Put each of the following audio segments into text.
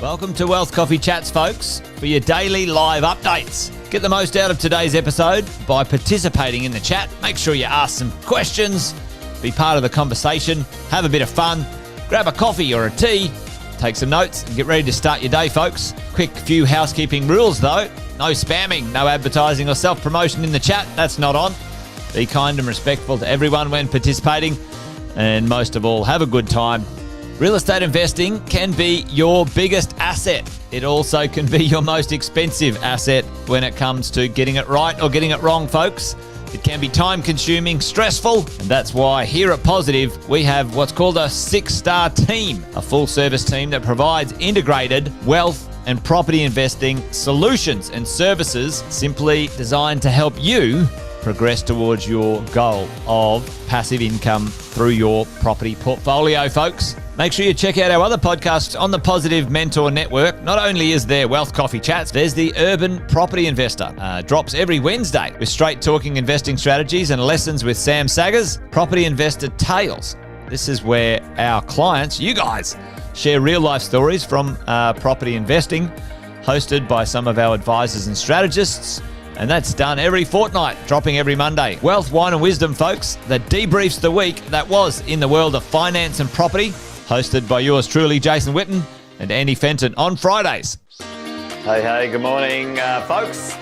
Welcome to Wealth Coffee Chats, folks, for your daily live updates. Get the most out of today's episode by participating in the chat. Make sure you ask some questions, be part of the conversation, have a bit of fun, grab a coffee or a tea, take some notes, and get ready to start your day, folks. Quick few housekeeping rules, though. No spamming, no advertising or self-promotion in the chat. That's not on. Be kind and respectful to everyone when participating. And most of all, have a good time. Real estate investing can be your biggest asset. It also can be your most expensive asset when it comes to getting it right or getting it wrong, folks. It can be time-consuming, stressful, and that's why here at Positive, we have what's called a 6-star team, a full-service team that provides integrated wealth and property investing solutions and services simply designed to help you progress towards your goal of passive income through your property portfolio, folks. Make sure you check out our other podcasts on the Positive Mentor Network. Not only is there Wealth Coffee Chats, there's the Urban Property Investor. Drops every Wednesday with straight talking investing strategies and lessons with Sam Saggers. Property Investor Tales. This is where our clients, you guys, share real life stories from property investing, hosted by some of our advisors and strategists. And that's done every fortnight, dropping every Monday. Wealth, Wine and Wisdom, folks, that debriefs the week that was in the world of finance and property, hosted by yours truly, Jason Witten and Andy Fenton on Fridays. Hey, good morning, folks.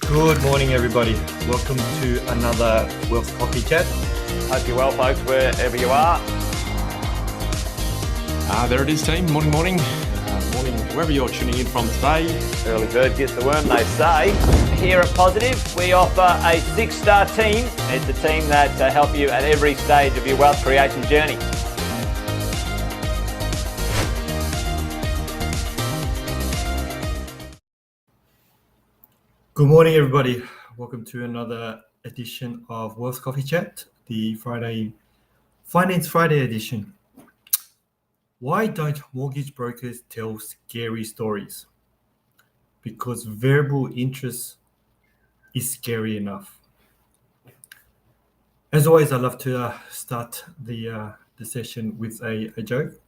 Good morning, everybody. Welcome to another Wealth Coffee Chat. Hope you're well, folks, wherever you are. There it is, team. Morning. Morning, wherever you're tuning in from today. Early bird gets the worm, they say. Here at Positive, we offer a 6-star team. It's a team that help you at every stage of your wealth creation journey. Good morning, everybody. Welcome to another edition of Wealth Coffee Chat, the Finance Friday edition. Why don't mortgage brokers tell scary stories? Because variable interest is scary enough. As always, I love to start the session with a joke.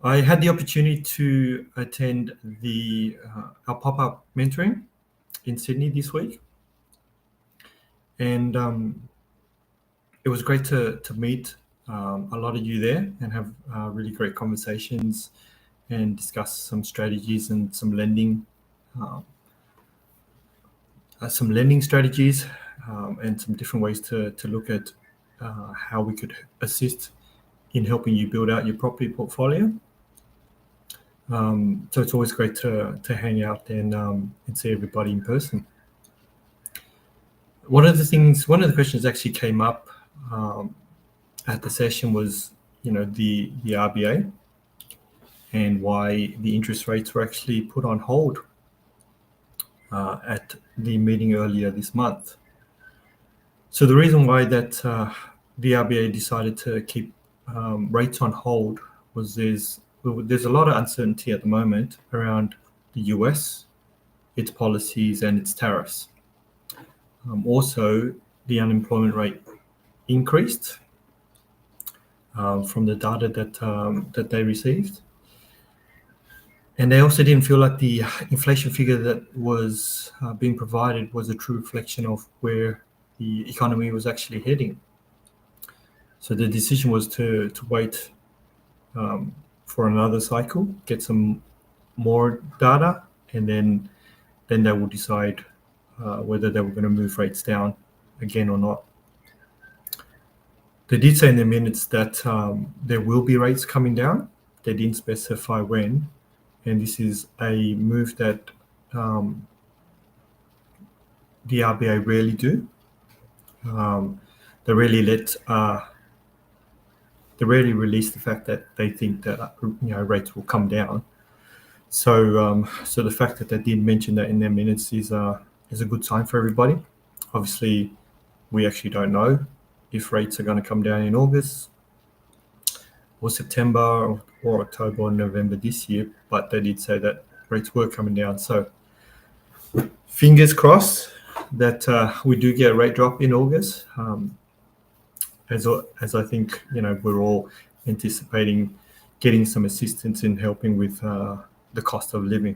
I had the opportunity to attend our pop-up mentoring in Sydney this week, and it was great to meet a lot of you there and have really great conversations and discuss some strategies and some lending strategies and some different ways to look at how we could assist in helping you build out your property portfolio. So it's always great to hang out and see everybody in person. One of the questions actually came up at the session was, the RBA and why the interest rates were actually put on hold at the meeting earlier this month. So the reason why that the RBA decided to keep rates on hold was there's a lot of uncertainty at the moment around the US, its policies and its tariffs. Also, the unemployment rate increased from the data that they received. And they also didn't feel like the inflation figure that was being provided was a true reflection of where the economy was actually heading. So the decision was to wait for another cycle, get some more data, and then they will decide whether they were going to move rates down again or not. They did say in the minutes that there will be rates coming down. They didn't specify when, and this is a move that the RBA rarely do. They rarely release the fact that they think that rates will come down. So the fact that they did mention that in their minutes is a good sign for everybody. Obviously, we actually don't know if rates are going to come down in August or September or October or November this year, but they did say that rates were coming down. So fingers crossed that we do get a rate drop in August. as I think, we're all anticipating getting some assistance in helping with the cost of living.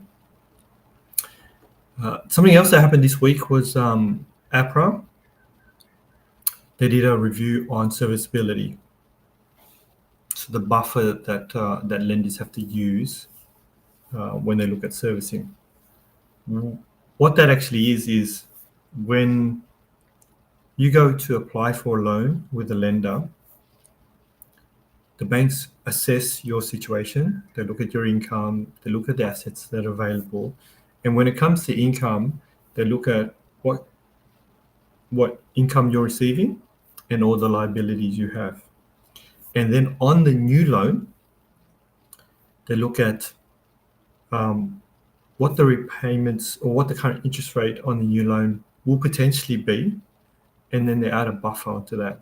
Something else that happened this week was APRA. They did a review on serviceability. So the buffer that lenders have to use when they look at servicing. What that actually is when you go to apply for a loan with a lender, the banks assess your situation. They look at your income, they look at the assets that are available. And when it comes to income, they look at what income you're receiving and all the liabilities you have. And then on the new loan, they look at what the repayments or what the current interest rate on the new loan will potentially be, and then they add a buffer onto that.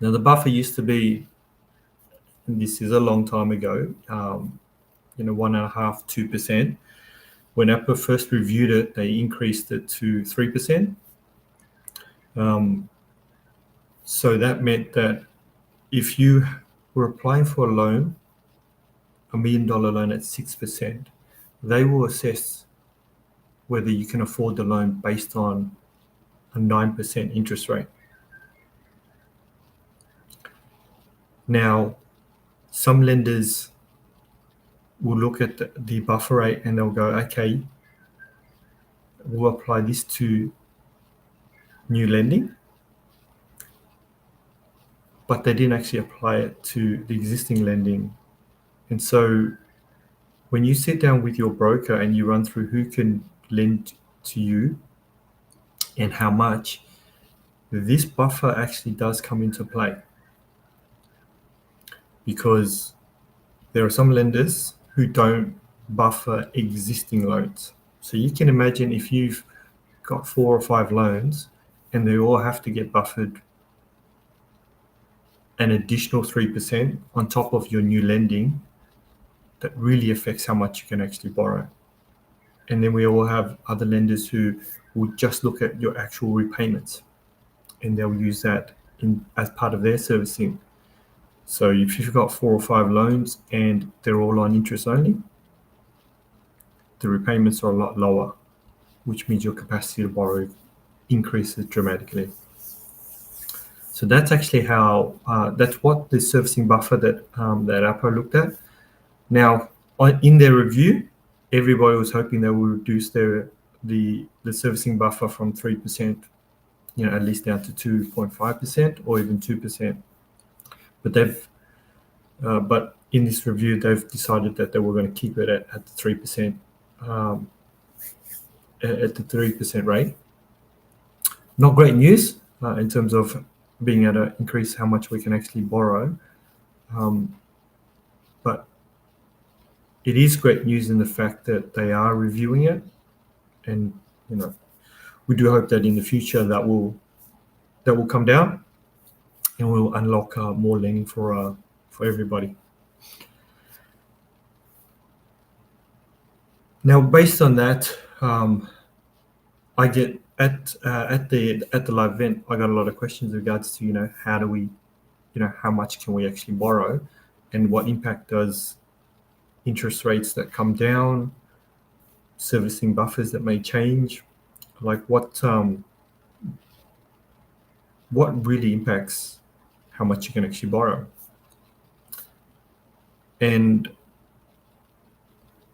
Now, the buffer used to be, and this is a long time ago, 1.5%, 2%. When APRA first reviewed it, they increased it to 3%. So that meant that if you were applying for a loan, $1 million loan at 6%, they will assess whether you can afford the loan based on a 9% interest rate. Now, some lenders will look at the buffer rate and they'll go, okay, we'll apply this to new lending, but they didn't actually apply it to the existing lending. And so when you sit down with your broker and you run through who can lend to you and how much, this buffer actually does come into play, because there are some lenders who don't buffer existing loans. So you can imagine if you've got 4 or 5 loans and they all have to get buffered an additional 3% on top of your new lending, that really affects how much you can actually borrow. And then we all have other lenders who will just look at your actual repayments and they'll use that as part of their servicing. So if you've got 4 or 5 loans and they're all on interest only, the repayments are a lot lower, which means your capacity to borrow increases dramatically. So that's actually how, that's what the servicing buffer that APRA looked at. Now, in their review, everybody was hoping they will reduce the servicing buffer from 3%, at least down to 2.5% or even 2%. But in this review, they've decided that they were going to keep it at the 3%, at the 3% rate. Not great news in terms of being able to increase how much we can actually borrow, but it is great news in the fact that they are reviewing it, and we do hope that in the future that will come down and will unlock more lending for everybody. Now, based on that, I get at the live event, I got a lot of questions in regards to how do we, how much can we actually borrow, and what impact does interest rates that come down, servicing buffers that may change, like what really impacts how much you can actually borrow. And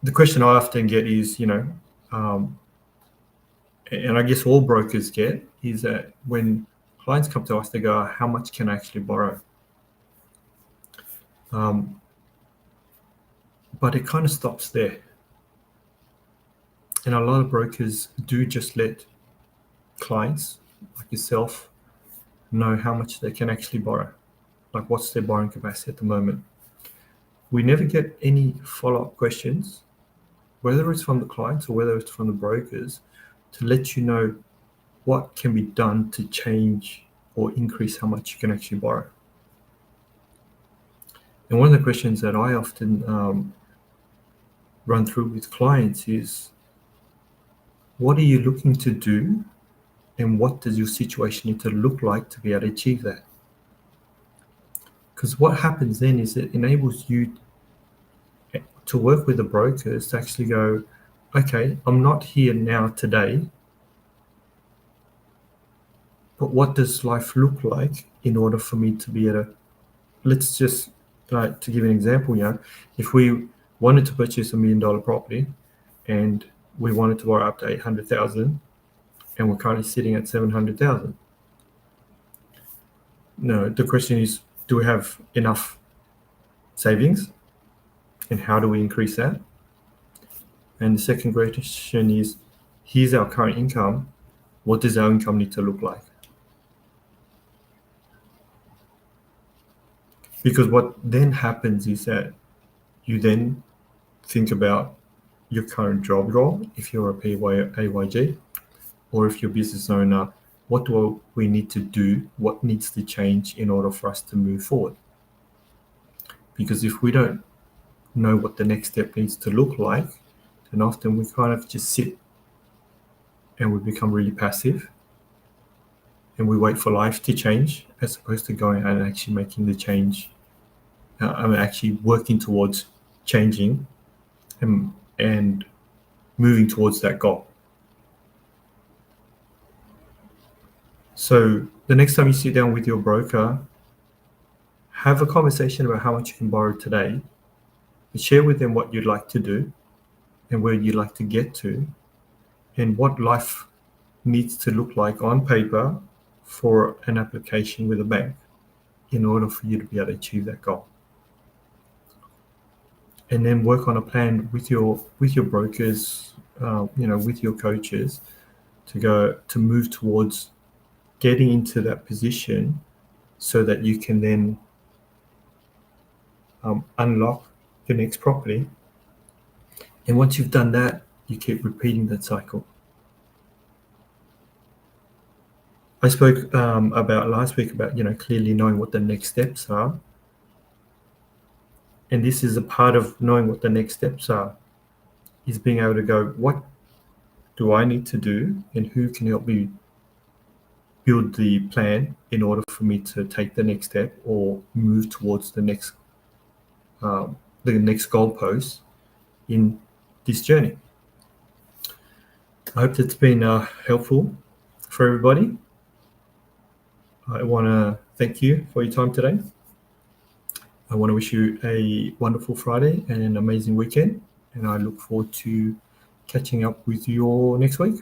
the question I often get is, and I guess all brokers get, is that when clients come to us, they go, how much can I actually borrow? But it kind of stops there. And a lot of brokers do just let clients like yourself know how much they can actually borrow, like what's their borrowing capacity at the moment. We never get any follow-up questions, whether it's from the clients or whether it's from the brokers, to let you know what can be done to change or increase how much you can actually borrow. And one of the questions that I often run through with clients is, what are you looking to do, and what does your situation need to look like to be able to achieve that? Because what happens then is it enables you to work with the brokers to actually go, okay, I'm not here now today, but what does life look like in order for me to be able to, let's just, like, to give an example, if we wanted to purchase $1 million property and we wanted to borrow up to 800,000 and we're currently sitting at 700,000. No, the question is, do we have enough savings? And how do we increase that? And the second question is, here's our current income. What does our income need to look like? Because what then happens is that you then think about your current job role, if you're a AYG, or if you're a business owner, what do we need to do? What needs to change in order for us to move forward? Because if we don't know what the next step needs to look like, then often we kind of just sit and we become really passive and we wait for life to change as opposed to going and actually making the change. Actually working towards changing and moving towards that goal. So the next time you sit down with your broker, have a conversation about how much you can borrow today, and share with them what you'd like to do and where you'd like to get to, and what life needs to look like on paper for an application with a bank in order for you to be able to achieve that goal. And then work on a plan with your brokers, with your coaches to move towards getting into that position so that you can then unlock your next property. And once you've done that, you keep repeating that cycle. I spoke about last week about, clearly knowing what the next steps are. And this is a part of knowing what the next steps are, is being able to go, what do I need to do and who can help me build the plan in order for me to take the next step or move towards the next goalpost in this journey. I hope that's been helpful for everybody. I want to thank you for your time today. I want to wish you a wonderful Friday and an amazing weekend, and I look forward to catching up with you all next week.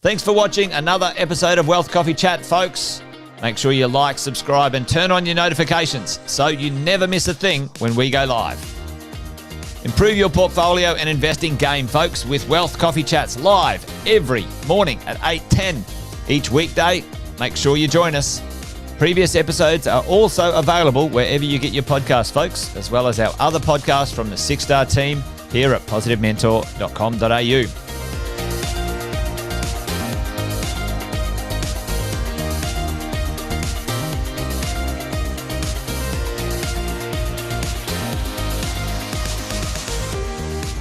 Thanks for watching another episode of Wealth Coffee Chat, folks. Make sure you like, subscribe, and turn on your notifications so you never miss a thing when we go live. Improve your portfolio and investing game, folks, with Wealth Coffee Chats live every morning at 8:10 each weekday. Make sure you join us. Previous episodes are also available wherever you get your podcasts, folks, as well as our other podcasts from the 6-Star team here at positivementor.com.au.